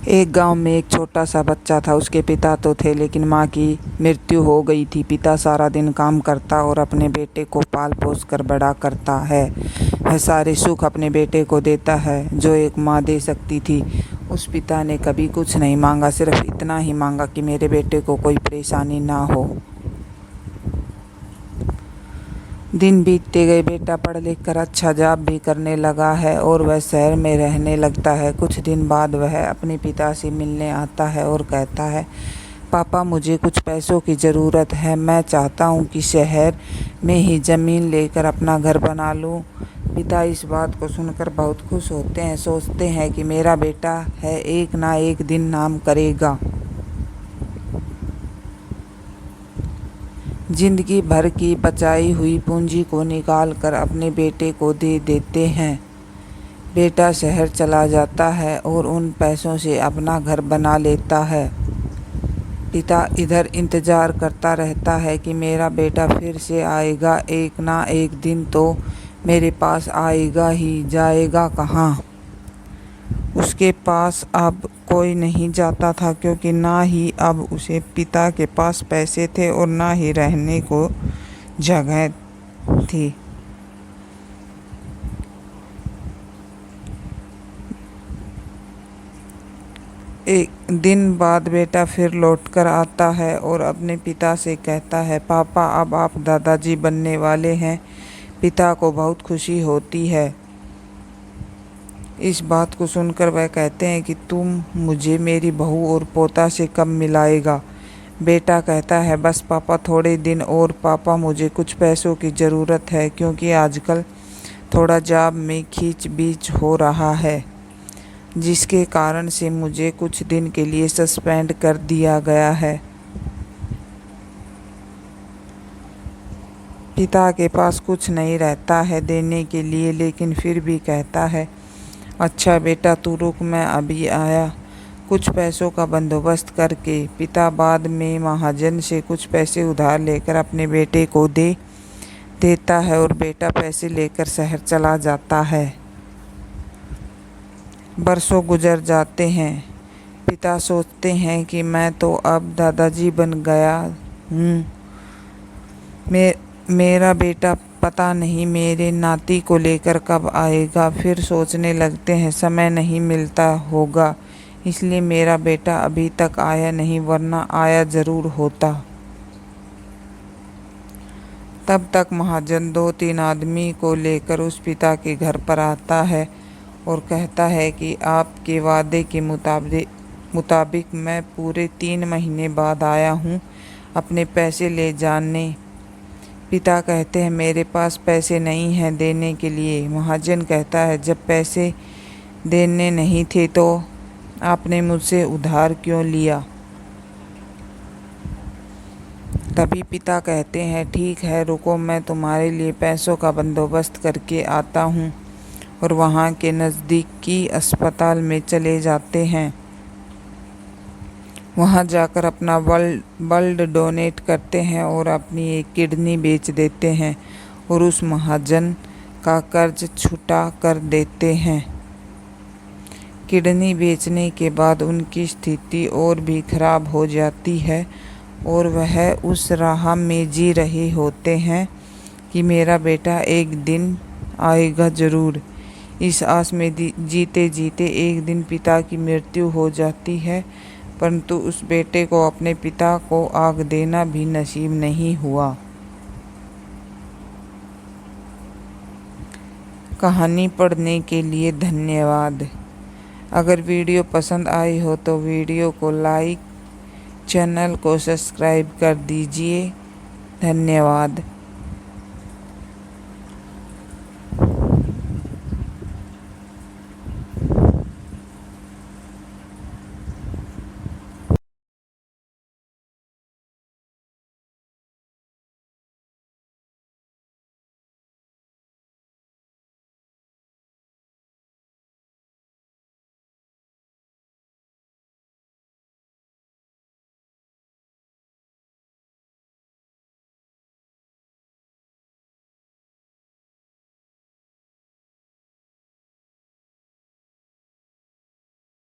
एक गांव में एक छोटा सा बच्चा था। उसके पिता तो थे लेकिन माँ की मृत्यु हो गई थी। पिता सारा दिन काम करता और अपने बेटे को पाल पोस कर बड़ा करता है। वह सारे सुख अपने बेटे को देता है जो एक माँ दे सकती थी। उस पिता ने कभी कुछ नहीं मांगा, सिर्फ इतना ही मांगा कि मेरे बेटे को कोई परेशानी ना हो। दिन बीतते गए। बेटा पढ़ लिख कर अच्छा जॉब भी करने लगा है और वह शहर में रहने लगता है। कुछ दिन बाद वह अपने पिता से मिलने आता है और कहता है, पापा मुझे कुछ पैसों की ज़रूरत है। मैं चाहता हूँ कि शहर में ही ज़मीन लेकर अपना घर बना लूँ। पिता इस बात को सुनकर बहुत खुश होते हैं। सोचते हैं कि मेरा बेटा है, एक ना एक दिन नाम करेगा। जिंदगी भर की बचाई हुई पूंजी को निकाल कर अपने बेटे को दे देते हैं। बेटा शहर चला जाता है और उन पैसों से अपना घर बना लेता है। पिता इधर इंतज़ार करता रहता है कि मेरा बेटा फिर से आएगा, एक ना एक दिन तो मेरे पास आएगा ही। जाएगा कहाँ? उसके पास अब कोई नहीं जाता था, क्योंकि ना ही अब उसे पिता के पास पैसे थे और ना ही रहने को जगह थी। एक दिन बाद बेटा फिर लौटकर आता है और अपने पिता से कहता है, पापा अब आप दादाजी बनने वाले हैं। पिता को बहुत खुशी होती है। इस बात को सुनकर वह कहते हैं कि तुम मुझे मेरी बहू और पोता से कब मिलाएगा? बेटा कहता है, बस पापा थोड़े दिन और। पापा मुझे कुछ पैसों की ज़रूरत है, क्योंकि आजकल थोड़ा जॉब में खींच बीच हो रहा है, जिसके कारण से मुझे कुछ दिन के लिए सस्पेंड कर दिया गया है। पिता के पास कुछ नहीं रहता है देने के लिए, लेकिन फिर भी कहता है, अच्छा बेटा तू रुक, मैं अभी आया। कुछ पैसों का बंदोबस्त करके पिता बाद में महाजन से कुछ पैसे उधार लेकर अपने बेटे को दे देता है और बेटा पैसे लेकर शहर चला जाता है। बरसों गुजर जाते हैं। पिता सोचते हैं कि मैं तो अब दादाजी बन गया हूँ। मेरा बेटा पता नहीं मेरे नाती को लेकर कब आएगा। फिर सोचने लगते हैं, समय नहीं मिलता होगा, इसलिए मेरा बेटा अभी तक आया नहीं, वरना आया ज़रूर होता। तब तक महाजन 2-3 आदमी को लेकर उस पिता के घर पर आता है और कहता है कि आपके वादे के मुताबिक मैं पूरे 3 महीने बाद आया हूँ अपने पैसे ले जाने। पिता कहते हैं, मेरे पास पैसे नहीं हैं देने के लिए। महाजन कहता है, जब पैसे देने नहीं थे तो आपने मुझसे उधार क्यों लिया? तभी पिता कहते हैं, ठीक है रुको, मैं तुम्हारे लिए पैसों का बंदोबस्त करके आता हूँ। और वहाँ के नज़दीकी अस्पताल में चले जाते हैं। वहाँ जाकर अपना ब्लड डोनेट करते हैं और अपनी एक किडनी बेच देते हैं और उस महाजन का कर्ज छुटा कर देते हैं। किडनी बेचने के बाद उनकी स्थिति और भी खराब हो जाती है और वह उस राह में जी रहे होते हैं कि मेरा बेटा एक दिन आएगा ज़रूर। इस आस में जीते जीते एक दिन पिता की मृत्यु हो जाती है, परंतु उस बेटे को अपने पिता को आग देना भी नसीब नहीं हुआ। कहानी पढ़ने के लिए धन्यवाद। अगर वीडियो पसंद आई हो तो वीडियो को लाइक, चैनल को सब्सक्राइब कर दीजिए। धन्यवाद।